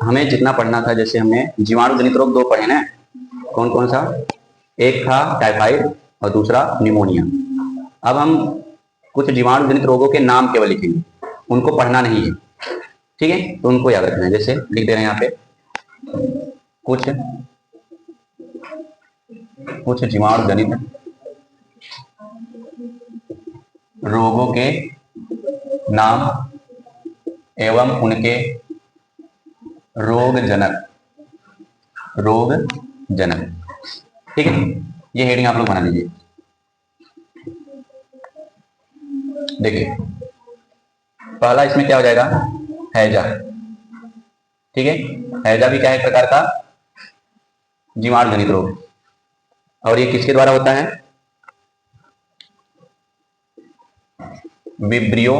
हमें जितना पढ़ना था, जैसे हमने जीवाणु जनित रोग 2 पढ़े ना, कौन कौन सा? एक था टाइफाइड और दूसरा निमोनिया। अब हम कुछ जीवाणु जनित रोगों के नाम केवल लिखेंगे, उनको पढ़ना नहीं है, ठीक है? तो उनको याद रखना है। जैसे लिख दे रहे हैं यहाँ पे कुछ जीवाणु जनित रोगों के नाम एवं उनके रोगजनक, ठीक है? ये हेडिंग आप लोग बना लीजिए। देखिए पहला इसमें क्या हो जाएगा? हैजा, ठीक है? हैजा भी क्या है? एक प्रकार का जीवाणु जनित रोग, और ये किसके द्वारा होता है? विब्रियो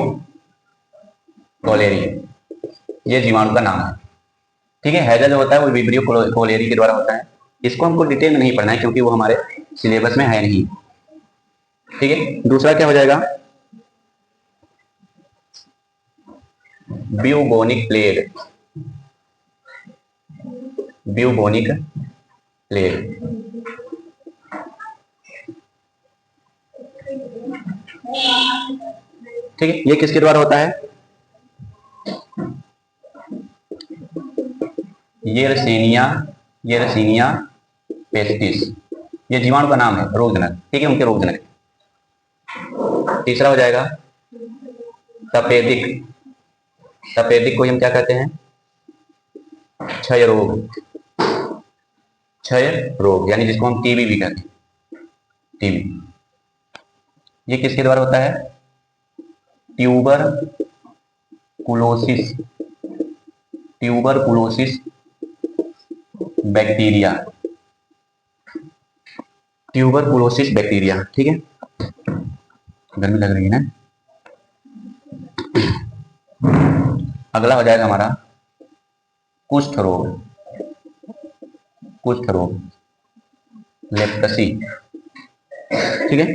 कोलेरी, ये जीवाणु का नाम है, ठीक है? हैजा जो होता है वो विब्रियो कोलेरी के द्वारा होता है। इसको हमको डिटेल में नहीं पढ़ना है क्योंकि वो हमारे सिलेबस में है नहीं, ठीक है? दूसरा क्या हो जाएगा? ब्यूबोनिक प्लेग, ठीक है? ये किसके द्वारा होता है? येरसीनिया पेस्टिस, ये जीवाणु का नाम है, रोगजनक, ठीक है? उनके रोगजनक। तीसरा हो जाएगा तपेदिक को हम क्या कहते हैं? क्षय रोग, यानी जिसको हम टीबी भी कहते हैं, टीबी। ये किसके द्वारा होता है? ट्यूबरकुलोसिस बैक्टीरिया, ठीक है? गर्मी लग रही है ना? अगला हो जाएगा हमारा कुष्ठ रोग, लेप्टसी, ठीक है?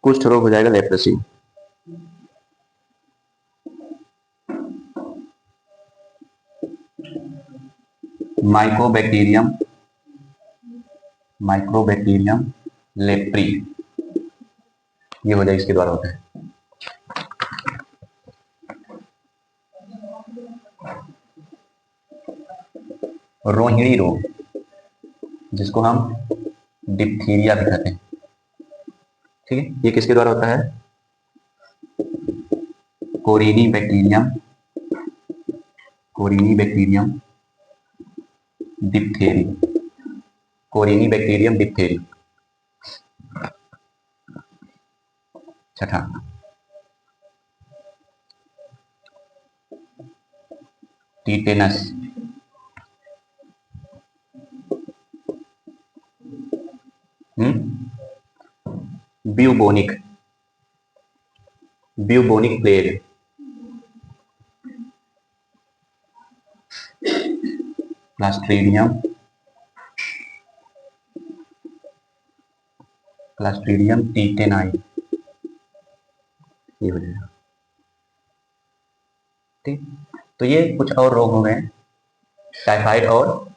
कुष्ठ रोग हो जाएगा लेप्टसी। माइक्रोबैक्टीरियम लेप्री, ये हो जाएगा, इसके द्वारा होता है। रोहिणी रोग, जिसको हम डिप्थीरिया भी कहते हैं, ठीक है? ये किसके द्वारा होता है? कोरिनी बैक्टीरियम डिप्थेरी। छठा टीटेनस, ब्यूबोनिक प्लेग, क्लास्ट्रीडियम टीटेनाई, ये हो जाएगा, ठीक? तो ये कुछ और रोग हो गए, टाइफाइड और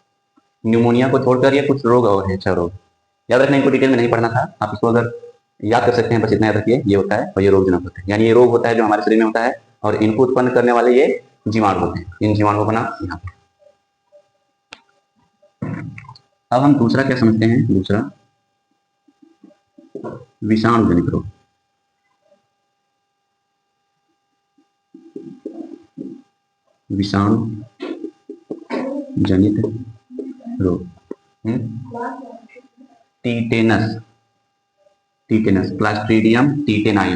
न्यूमोनिया को छोड़कर ये कुछ रोग और हैं, 6 रोग। याद रखना, इनको डिटेल में नहीं पढ़ना था, आप इसको अगर याद कर सकते हैं, बस इतना याद रखिए, ये होता है और ये रोगजनक होते हैं। यानी ये रोग होता है जो हमारे शरीर में होता है, और इनको उत्पन्न करने वाले ये जीवाणु होते हैं। इन जीवाणुओं का नाम यहाँ पे। अब हम दूसरा क्या समझते हैं? दूसरा विषाणु जनित रोग। विषाणु जनित रोग, टीटेनस, क्लास्ट्रीडियम टीटेनाई,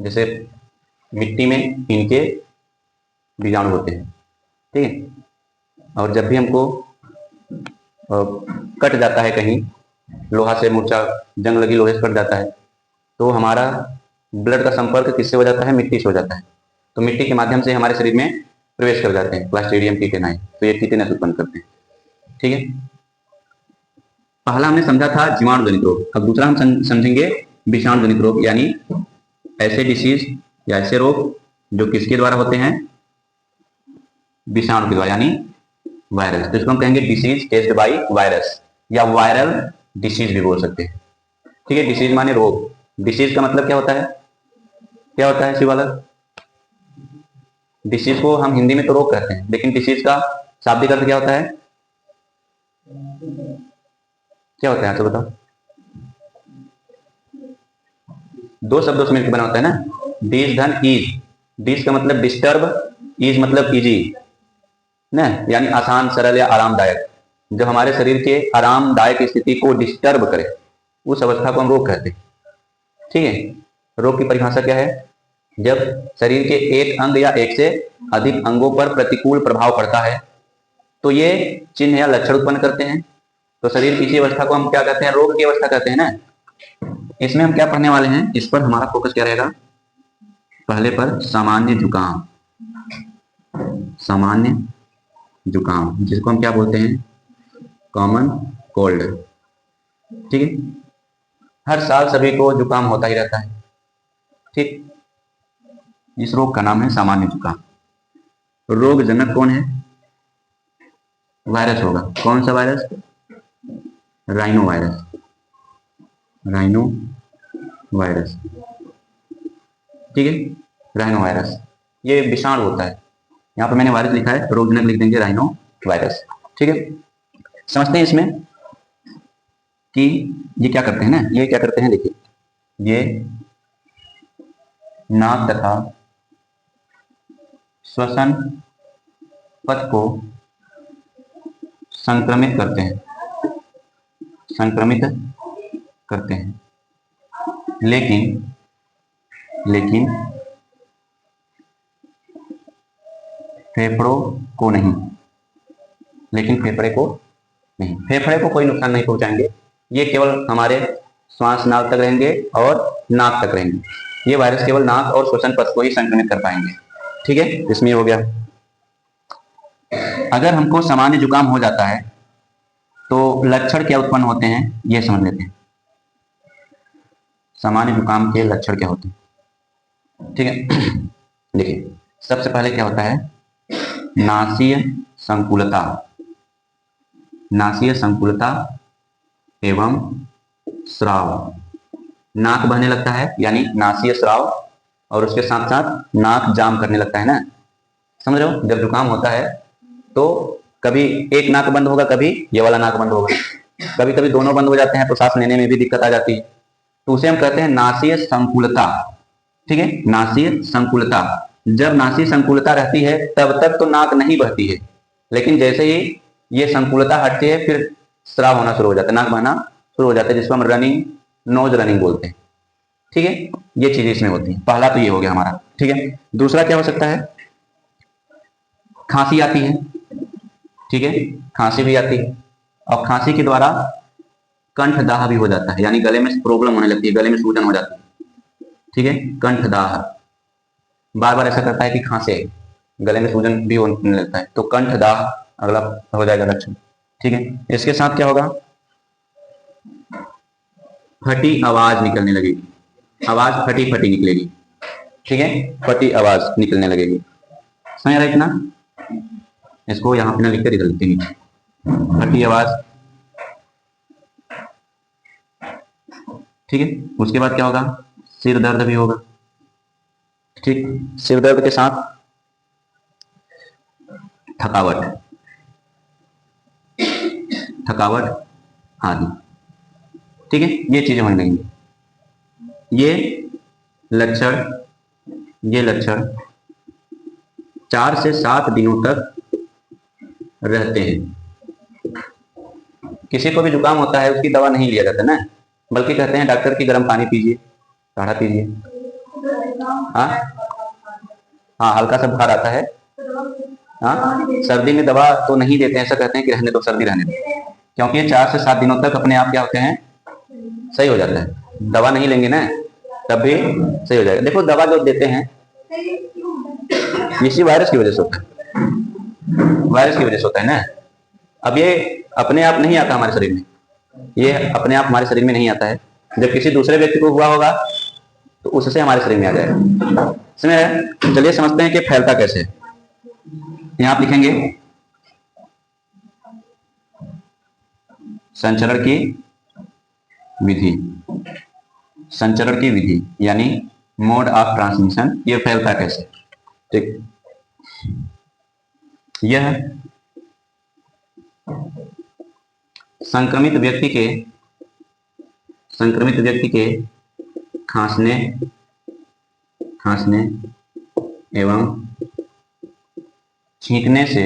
जैसे मिट्टी में इनके बीजाणु होते हैं, ठीक है? और जब भी हमको कट जाता है कहीं, लोहा से मूर्छा, जंग लगी, लोहे से कट जाता है, तो हमारा ब्लड का संपर्क किससे हो जाता है? मिट्टी से हो जाता है। तो मिट्टी के माध्यम से हमारे शरीर में प्रवेश कर जाते हैं क्लास्ट्रीडियम टीटेनाई, तो ये टीटेनस उत्पन्न करते हैं, ठीक है? पहला हमने समझा था जीवाणु जनित रोग, अब दूसरा हम समझेंगे विषाणु जनित रोग, यानी ऐसे डिसीज या ऐसे रोग जो किसके द्वारा होते हैं? विषाणु के द्वारा यानी वायरस। तो इसको हम कहेंगे डिसीज केस्ड बाई वायरस या वायरल डिसीज भी बोल सकते हैं। ठीक है, डिसीज माने रोग। डिसीज का मतलब क्या होता है, क्या होता है शिवालक? डिसीज को हम हिंदी में तो रोग कहते हैं, लेकिन डिसीज का शाब्दिक अर्थ क्या होता है, क्या होता है तो बताओ? दो शब्दों से मिलकर बना होता है ना, डिस धन ईज। डिस का मतलब डिस्टर्ब, ईज मतलब इजी ना, यानी आसान, सरल या आरामदायक। जब हमारे शरीर के आरामदायक स्थिति को डिस्टर्ब करे उस अवस्था को हम रोग कहते हैं। ठीक है, रोग की परिभाषा क्या है? जब शरीर के एक अंग या एक से अधिक अंगों पर प्रतिकूल प्रभाव पड़ता है तो ये चिन्ह या लक्षण उत्पन्न करते हैं। तो शरीर की इसी अवस्था को हम क्या कहते हैं, रोग की अवस्था कहते हैं ना। इसमें हम क्या पढ़ने वाले हैं, इस पर हमारा फोकस क्या रहेगा? पहले पर सामान्य जुकाम, सामान्य जुकाम जिसको हम क्या बोलते हैं, कॉमन कोल्ड। ठीक है, हर साल सभी को जुकाम होता ही रहता है। ठीक, इस रोग का नाम है सामान्य जुकाम। रोग जनक कौन है? वायरस होगा। कौन सा virus? Rhino virus, rhino virus. ठीक है, राइनो वायरस ये विषाणु होता है। यहाँ पर मैंने वायरस लिखा है, रोग जनक लिख देंगे राइनो वायरस। ठीक है, समझते हैं इसमें कि ये क्या करते हैं ना, ये क्या करते हैं, देखिए ये नाक तथा श्वसन पथ को संक्रमित करते हैं, संक्रमित करते हैं, लेकिन फेफड़ों को नहीं, लेकिन फेफड़े को नहीं, फेफड़े को कोई नुकसान नहीं पहुंचाएंगे। ये केवल हमारे श्वास नाल तक रहेंगे और नाक तक रहेंगे। ये वायरस केवल नाक और श्वसन पथ को ही संक्रमित कर पाएंगे। ठीक है, इसमें हो गया। अगर हमको सामान्य जुकाम हो जाता है तो लक्षण क्या उत्पन्न होते हैं, ये समझ लेते हैं। सामान्य जुकाम के लक्षण क्या होते हैं? ठीक है, देखिए सबसे पहले क्या होता है, नासीय संकुलता, नासीय संकुलता एवं स्राव। नाक बहने लगता है यानी नासीय स्राव, और उसके साथ साथ नाक जाम करने लगता है ना। समझ रहे हो, जब जुकाम होता है तो कभी एक नाक बंद होगा, कभी ये वाला नाक बंद होगा, कभी कभी दोनों बंद हो जाते हैं तो सांस लेने में भी दिक्कत आ जाती है। तो उसे हम कहते हैं नासीय संकुलता। ठीक है, नासीय संकुलता। जब नासीय संकुलता रहती है तब तक तो नाक नहीं बहती है, लेकिन जैसे ही ये संकुलता हटती है फिर स्राव होना शुरू हो जाता है, नाक बहना शुरू हो जाता है, जिसको हम रनिंग, नोज रनिंग बोलते हैं। ठीक है, ये चीज इसमें होती है। पहला तो ये हो गया हमारा। ठीक है, दूसरा क्या हो सकता है, खांसी आती है। ठीक है, खांसी भी आती है, और खांसी के द्वारा कंठदाह भी हो जाता है, यानी गले में प्रॉब्लम होने लगती है, गले में सूजन हो जाती है। ठीक है, कंठदाह, बार बार ऐसा करता है कि खांसे, गले में सूजन भी होने लगता है, तो कंठदाह अगला हो जाएगा लक्षण। ठीक है, इसके साथ क्या होगा, फटी आवाज निकलने लगेगी, आवाज फटी फटी निकलेगी। ठीक है, फटी आवाज निकलने लगेगी। समझ रहे इतना? इसको यहां पे लिखकर इधर लिखते हैं, फटी आवाज। ठीक है, उसके बाद क्या होगा, सिर दर्द भी होगा। ठीक, सिर दर्द के साथ थकावट, थकावट आदि। ठीक है, ये चीजें होने लगेंगी। ये लक्षण 4 से 7 दिनों तक रहते हैं। किसी को भी जुकाम होता है उसकी दवा नहीं लिया जाता ना, बल्कि कहते हैं डॉक्टर की गर्म पानी पीजिए, काढ़ा पीजिए। हाँ हाँ, हल्का सा बुखार आता है। हाँ, सर्दी में दवा तो नहीं देते हैं, ऐसा कहते हैं कि रहने दो, सर्दी रहने दो, क्योंकि ये 4 से 7 दिनों तक अपने आप क्या होते हैं, सही हो जाता है। दवा नहीं लेंगे ना तब भी सही हो जाएगा। देखो दवा जो देते हैं इसी वायरस की वजह से होता है, वायरस की वजह से होता है ना। अब ये अपने आप नहीं आता हमारे शरीर में, ये अपने आप हमारे शरीर में नहीं आता है, जब किसी दूसरे व्यक्ति को हुआ होगा तो उससे हमारे शरीर में आ जाएगा। समझ, चलिए समझते हैं कि फैलता कैसे है। यहां आप लिखेंगे संचरण की विधि, संचरण की विधि यानी मोड ऑफ ट्रांसमिशन, ये फैलता कैसे। ठीक, यह संक्रमित व्यक्ति के खांसने एवं छींकने से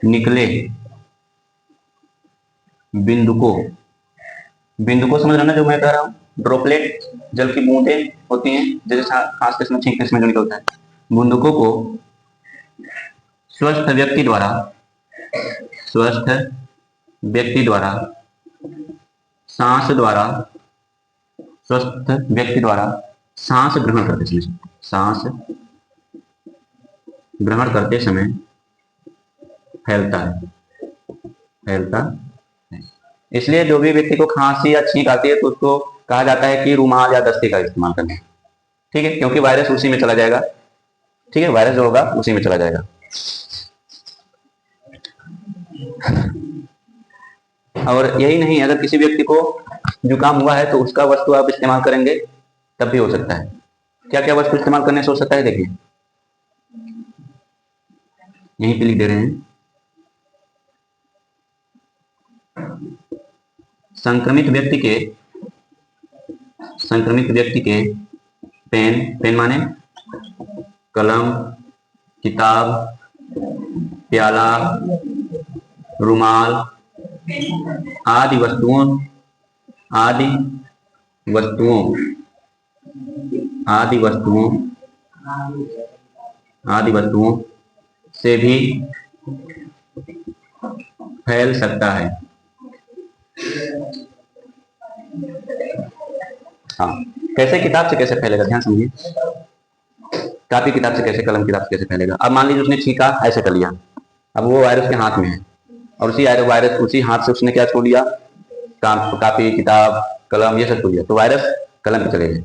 निकले बिंदुकों समझ रहे ना जो मैं कह रहा हूं, ड्रॉपलेट जल की बूंदें होती हैं जैसे खांसते समय छींकने समय जो निकलता है, बूंदकों को स्वस्थ व्यक्ति द्वारा सांस ग्रहण करते समय फैलता है। इसलिए जो भी व्यक्ति को खांसी या छींक आती है तो उसको कहा जाता है कि रुमाल या दस्ते का इस्तेमाल करना। ठीक है, क्योंकि वायरस उसी में चला जाएगा। ठीक है, वायरस जो होगा उसी में चला जाएगा। और यही नहीं, अगर किसी व्यक्ति को जुकाम हुआ है तो उसका वस्तु आप इस्तेमाल करेंगे तब भी हो सकता है। क्या क्या वस्तु इस्तेमाल करने से हो सकता है, देखिए यहीं पे लिख दे रहे हैं। संक्रमित व्यक्ति के पेन माने कलम, किताब, प्याला, रुमाल आदि वस्तुओं से भी फैल सकता है। हाँ, कैसे? किताब से कैसे फैलेगा, ध्यान समझिए। कापी किताब से कैसे, कलम किताब से कैसे फैलेगा। अब मान लीजिए उसने छींका, ऐसे कर लिया, अब वो वायरस के हाथ में है और उसी हाथ से उसने क्या छू लिया, कापी किताब कलम ये सब छू लिया, तो वायरस कलम पे चले गए।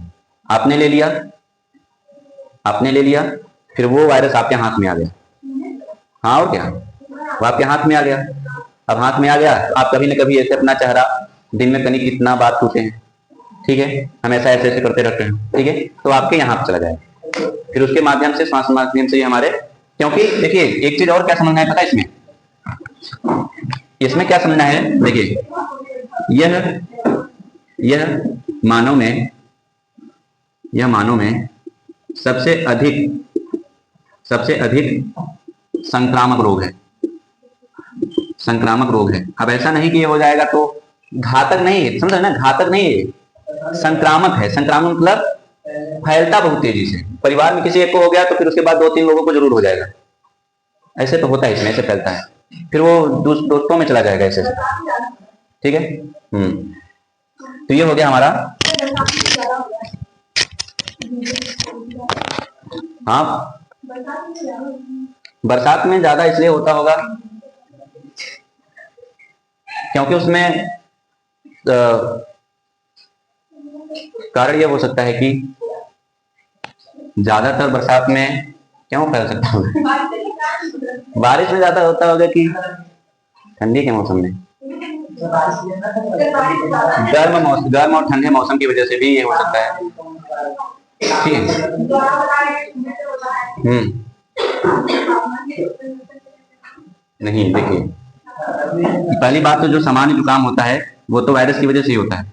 आपने ले लिया, फिर वो वायरस आपके हाथ में आ गया। हाँ, और क्या, वो आपके हाथ में आ गया। अब हाथ में आ गया, आप कभी न कभी ऐसे अपना चेहरा दिन में कहीं कितना बार छूते हैं। ठीक है, हम ऐसे करते रहते हैं। ठीक है, तो आपके यहाँ पे चला जाएगा, फिर उसके माध्यम से, श्वास माध्यम से हमारे, क्योंकि देखिए एक चीज और क्या समझना है पता है इसमें क्या समझना है, देखिए यह मानव में सबसे अधिक संक्रामक रोग है। अब ऐसा नहीं कि ये हो जाएगा तो घातक नहीं है, समझ ना, घातक नहीं है, संक्रामक है। संक्रामक मतलब फैलता बहुत तेजी से। परिवार में किसी एक को हो गया तो फिर उसके बाद 2-3 लोगों को जरूर हो जाएगा। ऐसे तो होता है, इसमें ऐसे फैलता है, फिर वो दोस्तों में चला जाएगा ऐसे। ठीक है, तो ये हो गया हमारा। हाँ, बरसात में ज्यादा इसलिए होता होगा क्योंकि उसमें कारण यह हो सकता है कि ज्यादातर बरसात में क्यों फैल सकता होगा, बारिश में ज्यादा होता होगा कि ठंडी के मौसम में, गर्म और ठंडे मौसम की वजह से भी ये हो सकता है। ठीक है, नहीं, देखिए पहली बात तो जो सामान्य जुकाम होता है वो तो वायरस की वजह से ही होता है।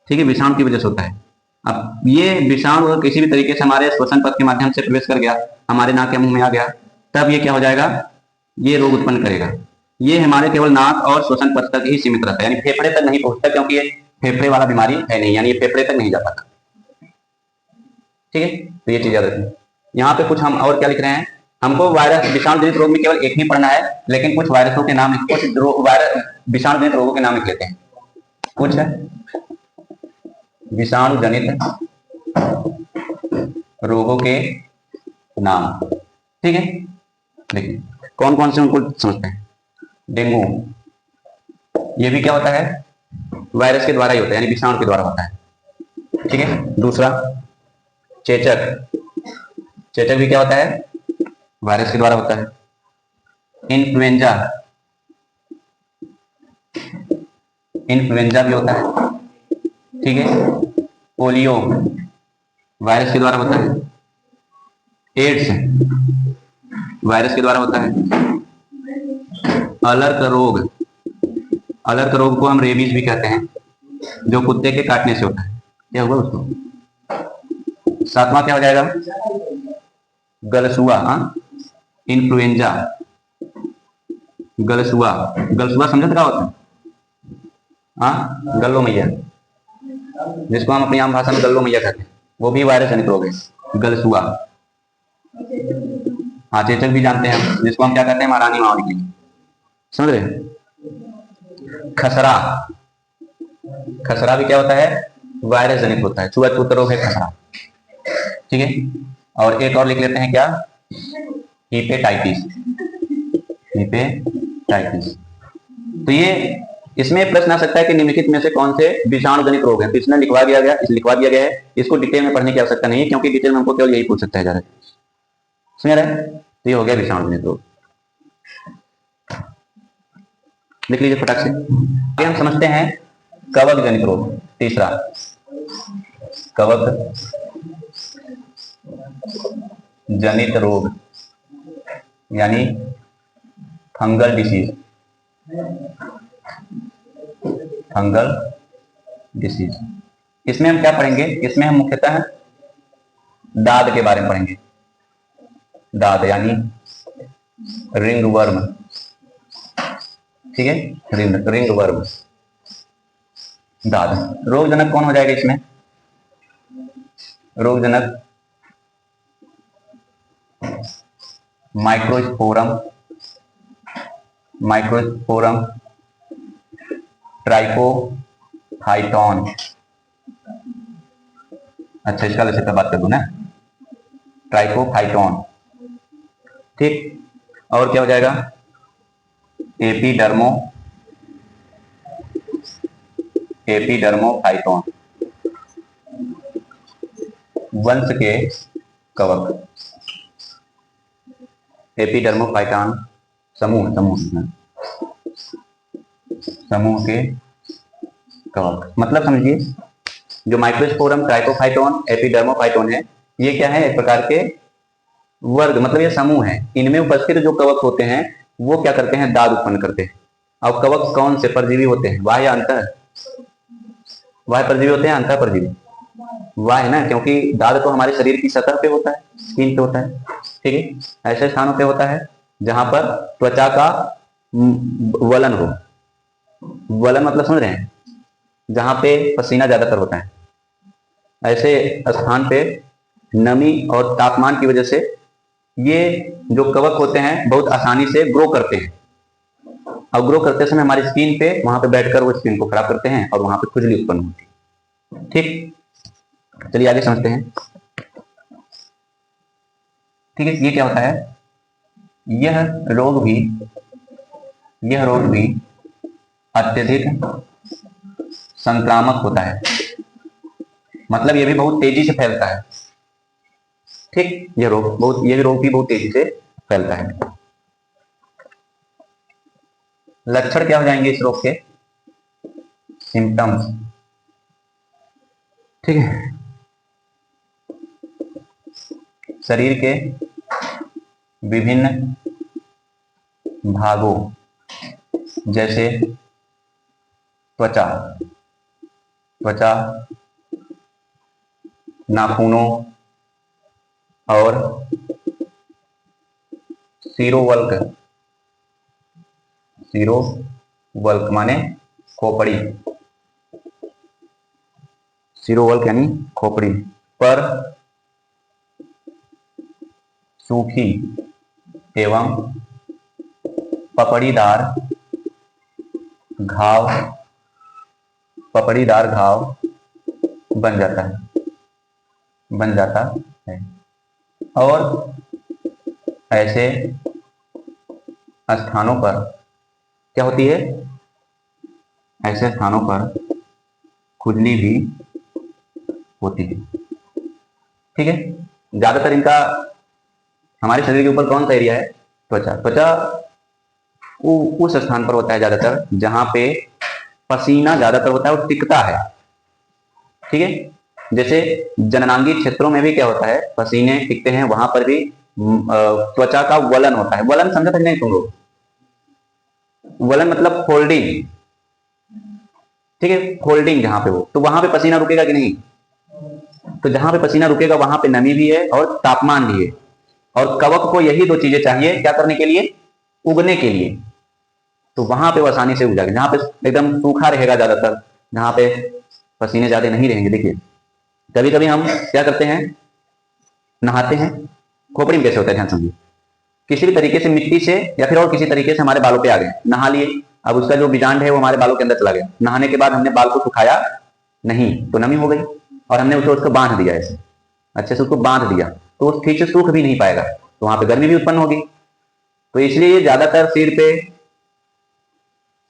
ठीक है, विषाणु की वजह से होता है। अब ये विषाणु अगर किसी भी तरीके से हमारे श्वसन पथ के माध्यम से प्रवेश कर गया, हमारे नाक के मुंह में आ गया, तब ये क्या हो जाएगा, ये रोग उत्पन्न करेगा। ये हमारे केवल नाक और श्वसन पथ तक ही सीमित रहता है, यानी फेफड़े तक नहीं पहुंचता, क्योंकि ये फेफड़े वाला बीमारी है नहीं, यानी ये फेफड़े तक नहीं जा पाता। ठीक है, तो ये चीज याद रखिए। यहाँ पे कुछ हम और क्या लिख रहे हैं, हमको वायरस विषाणु जनित रोग में केवल एक ही पढ़ना है, लेकिन कुछ वायरसों के नाम, कुछ विषाणु जनित रोगों के नाम लिख लेते हैं। कुछ है विषाणु जनित रोगों के नाम। ठीक है, देखिए कौन कौन से उनको समझते हैं। डेंगू, ये भी क्या होता है, वायरस के द्वारा ही होता है, यानी विषाणु के द्वारा होता है। ठीक है, दूसरा चेचक, चेचक भी क्या होता है, वायरस के द्वारा होता है। इन्फ्लुएंजा, इन्फ्लुएंजा भी होता है, ठीक है। पोलियो वायरस के द्वारा होता है। एड्स वायरस के द्वारा होता है। अलर्क रोग, अलर्क रोग को हम रेबीज भी कहते हैं, जो कुत्ते के काटने से होता है। क्या होगा उसको? सातवां क्या हो जाएगा? गलसुआ, इन्फ्लुएंजा, गलसुआ, गलसुआ समझ क्या होता है? गल्लो मैया, जिसको हम अपनी आम भाषा में गल्लो मैया कहते हैं, वो भी वायरस जनित रोग है, गलसुआ। चेचक भी जानते हैं हम, जिसको हम क्या कहते हैं, महारानी माँ की, समझ रहे। खसरा, खसरा भी क्या होता है, वायरस जनित होता है, छुआछूत रोग है खसरा, ठीक है। और एक और लिख लेते हैं, क्या? हीपेटाइटिस, हीपेटाइटिस। तो ये इसमें प्रश्न आ सकता है कि निम्नलिखित में से कौन से विषाणु जनित रोग है। तो इसमें लिखवा दिया गया है, इसको डिटेल में पढ़ने की आवश्यकता नहीं है, क्योंकि डिटेल में हमको केवल यही पूछ सकता है ज्यादा, समझ रहे हैं। तो ये हो गया विषाणु जनित रोग, लिख लीजिए फटाक से। आगे हम समझते हैं कवक जनित रोग, तीसरा कवक जनित रोग यानी फंगल डिसीज, फंगल डिसीज। इसमें हम क्या पढ़ेंगे? इसमें हम मुख्यतः दाद के बारे में पढ़ेंगे। दाद यानी रिंग वर्म, ठीक है, रिंग वर्म, दाद। रोगजनक कौन हो जाएगा इसमें? रोगजनक माइक्रोस्पोरम, माइक्रोस्पोरम ट्राइकोफाइटॉन। अच्छा, इसका वैसे बात कर दूं ना, ट्राइकोफाइटॉन, ठीक। और क्या हो जाएगा? एपिडर्मोफाइटॉन, वंश के कवक। एपिडर्मोफाइटॉन समूह के कवक, मतलब समझिए, जो माइक्रोस्पोरम, ट्राइकोफाइटॉन, एपिडर्मोफाइटॉन है, ये क्या है? एक प्रकार के वर्ग, मतलब ये समूह है। इनमें उपस्थित जो कवक होते हैं वो क्या करते हैं? दाद उत्पन्न करते हैं। अब कवक कौन से परजीवी होते हैं? बाह्य या अंतः? बाह्य परजीवी होते हैं, अंतः परजीवी? बाह्य ना, क्योंकि दाद तो हमारे शरीर की सतह पे होता है, स्किन पे होता है, ठीक है। ऐसे स्थानों पे होता है जहां पर त्वचा का वलन हो। वलन मतलब समझ रहे हैं? जहां पे पसीना ज्यादातर होता है, ऐसे स्थान पे नमी और तापमान की वजह से ये जो कवक होते हैं बहुत आसानी से ग्रो करते हैं। और ग्रो करते समय हमारी स्किन पे, वहां पे बैठकर वो स्किन को खराब करते हैं और वहां पे खुजली उत्पन्न होती है, ठीक। चलिए आगे समझते हैं, ठीक है। ये क्या होता है? यह रोग भी अत्यधिक संक्रामक होता है, मतलब ये भी बहुत तेजी से फैलता है, ठीक। ये रोग भी बहुत तेजी से फैलता है। लक्षण क्या हो जाएंगे इस रोग के? सिम्टम्स, ठीक है। शरीर के विभिन्न भागों जैसे त्वचा, नाखूनों और सिरोवल्क माने खोपड़ी, सिरोवल्क यानी खोपड़ी पर सूखी एवं पपड़ीदार घाव बन जाता है। और ऐसे स्थानों पर क्या होती है? ऐसे स्थानों पर खुजली भी होती है। ठीक है। ज्यादातर इनका हमारे शरीर के ऊपर कौन सा एरिया है? त्वचा। त्वचा उस स्थान पर होता है ज्यादातर जहां पे पसीना ज्यादातर होता है और टिकता है, ठीक है। जैसे जननांगी क्षेत्रों में भी क्या होता है, पसीने टिकते हैं, वहां पर भी त्वचा का वलन होता है। वलन समझा था नहीं तुम लोग? वलन मतलब फोल्डिंग, ठीक है, फोल्डिंग जहां पे हो, तो वहां पे पसीना रुकेगा कि नहीं? तो जहां पे पसीना रुकेगा वहां पे नमी भी है और तापमान भी है। और कवक को यही दो चीजें चाहिए क्या करने के लिए? उगने के लिए। तो वहां पे वो आसानी से उग जाएगा। जहां पे एकदम सूखा रहेगा ज्यादातर, जहां पे पसीने ज्यादा नहीं रहेंगे। देखिए कभी कभी हम क्या करते हैं, नहाते हैं, खोपड़ी में कैसे होता है ध्यान समझिए। किसी भी तरीके से मिट्टी से या फिर और किसी तरीके से हमारे बालों पे आ गए, नहा लिए, अब उसका जो बीजांड है वो हमारे बालों के अंदर चला गया। नहाने के बाद हमने बाल को सुखाया नहीं तो नमी हो गई, और हमने उसको बांध दिया, ऐसे अच्छे से उसको बांध दिया तो वो ठीक से सूख भी नहीं पाएगा, तो वहां पे गर्मी भी उत्पन्न होगी। तो इसलिए ज्यादातर सिर पे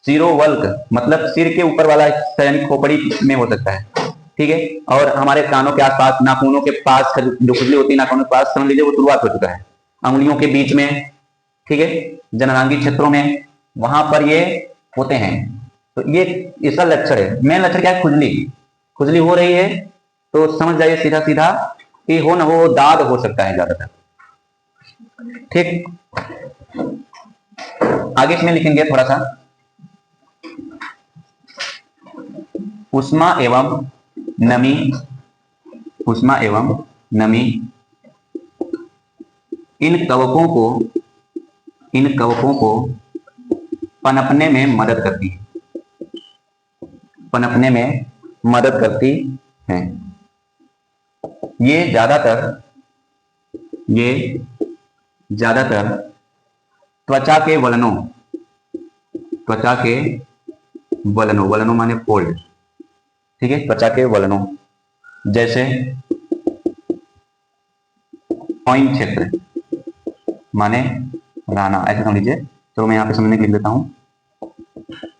सिरोवल्क मतलब सिर के ऊपर वाला यानी खोपड़ी में हो सकता है, ठीक है। और हमारे कानों के आसपास, नाखूनों के पास जो खुजली होती है नाखूनों के पास, समझ लीजिए वो शुरुआत हो चुका है। अंगुलियों के बीच में, ठीक है, जननांगी क्षेत्रों में, वहां पर ये होते हैं। तो ये इसका लक्षण है। मेन लक्षण क्या है? खुजली। खुजली हो रही है तो समझ जाइए सीधा सीधा कि हो ना हो दाद हो सकता है ज्यादातर, ठीक। आगे इसमें लिखेंगे थोड़ा सा, उष्मा एवं नमी, उष्मा एवं नमी इन कवकों को पनपने में मदद करती है, पनपने में मदद करती है। ये ज्यादातर त्वचा के वलनों माने फोल्ड, ठीक है, त्वचा के वलनों, जैसे ऑइन क्षेत्र माने राना, ऐसे समझ लीजिए। तो मैं यहाँ पे समझने के लिए लिख देता हूं,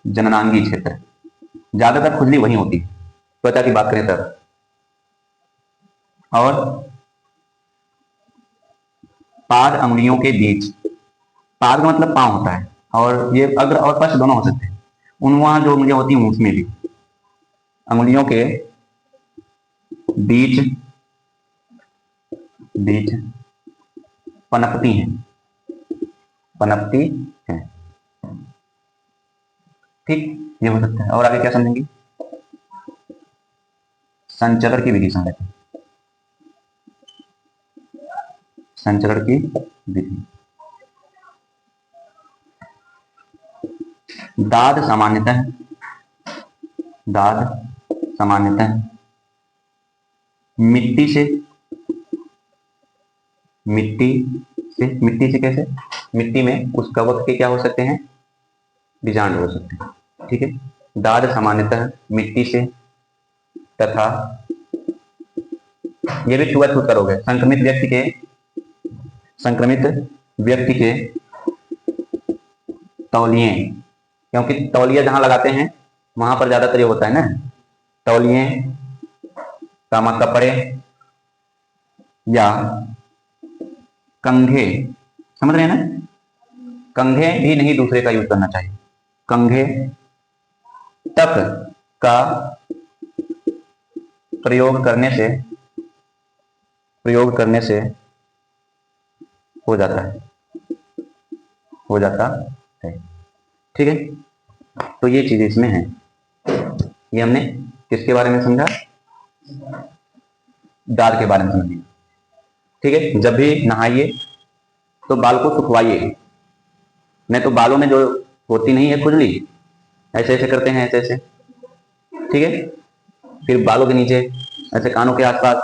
जननांगी क्षेत्र, ज्यादातर खुजली वहीं होती है त्वचा की बात करें तब। और पाद अंगुलियों के बीच, पाद का मतलब पांव होता है, और ये अग्र और पश्च दोनों हो सकते हैं। उन वहां जो अंगुलियां होती हैं उसमें भी अंगुलियों के बीच पनपती हैं, ठीक, ये हो सकता है। और आगे क्या समझेंगे? संचरण की विधि समझते हैं, संचरण की विधि। दाद सामान्यतः मिट्टी से कैसे? मिट्टी में उस कवक के क्या हो सकते हैं? बीजांड हो सकते हैं, ठीक है। दाद सामान्यतः मिट्टी से तथा, ये भी छुआछूत करोगे, संक्रमित व्यक्ति के तौलिए, क्योंकि तौलिया जहां लगाते हैं वहां पर ज्यादातर ये होता है ना, तौलिए, कपड़े या कंघे, समझ रहे हैं ना? कंघे भी नहीं दूसरे का यूज करना चाहिए। कंघे तक का प्रयोग करने से हो जाता है, ठीक है। तो ये चीज इसमें है। ये हमने किसके बारे में समझा? दाद के बारे में समझिए, ठीक है। जब भी नहाइए तो बाल को सुखवाइए, नहीं तो बालों में जो होती नहीं है खुजली, ऐसे ऐसे करते हैं, ऐसे, ठीक है। फिर बालों के नीचे, ऐसे कानों के आसपास,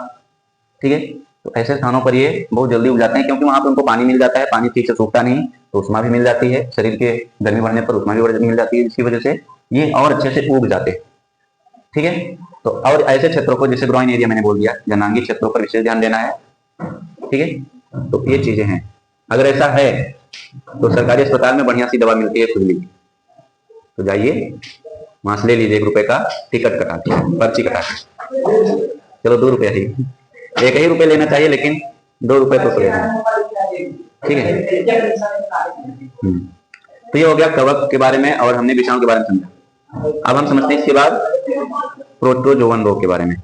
ठीक है। तो ऐसे स्थानों पर ये बहुत जल्दी उग जाते हैं, क्योंकि वहां पर उनको पानी मिल जाता है। पानी ठीक से सूखता नहीं तो उष्मा भी मिल जाती है, शरीर के गर्मी बढ़ने पर उष्मा भी मिल जाती है, जिसकी वजह से ये और अच्छे से उग जाते हैं, ठीक है। तो और ऐसे क्षेत्रों को, जैसे ग्रोइन एरिया मैंने बोल दिया, जननांगी क्षेत्रों पर विशेष ध्यान देना है, ठीक है। तो ये चीजें हैं। अगर ऐसा है तो सरकारी अस्पताल में बढ़िया सी दवा मिलती है खुजली की, तो जाइए वहां से ले लीजिए, ₹1 का टिकट कटा के, पर्ची कटा के, चलो ₹2 ही, एक ही रुपए लेना चाहिए, लेकिन 2 रुपए तो लेना है। ठीक है। तो ये हो गया कवक के बारे में और हमने विषाणु के बारे में समझा। अब हम समझते हैं इसके बाद प्रोटोजोवन रोग के बारे में।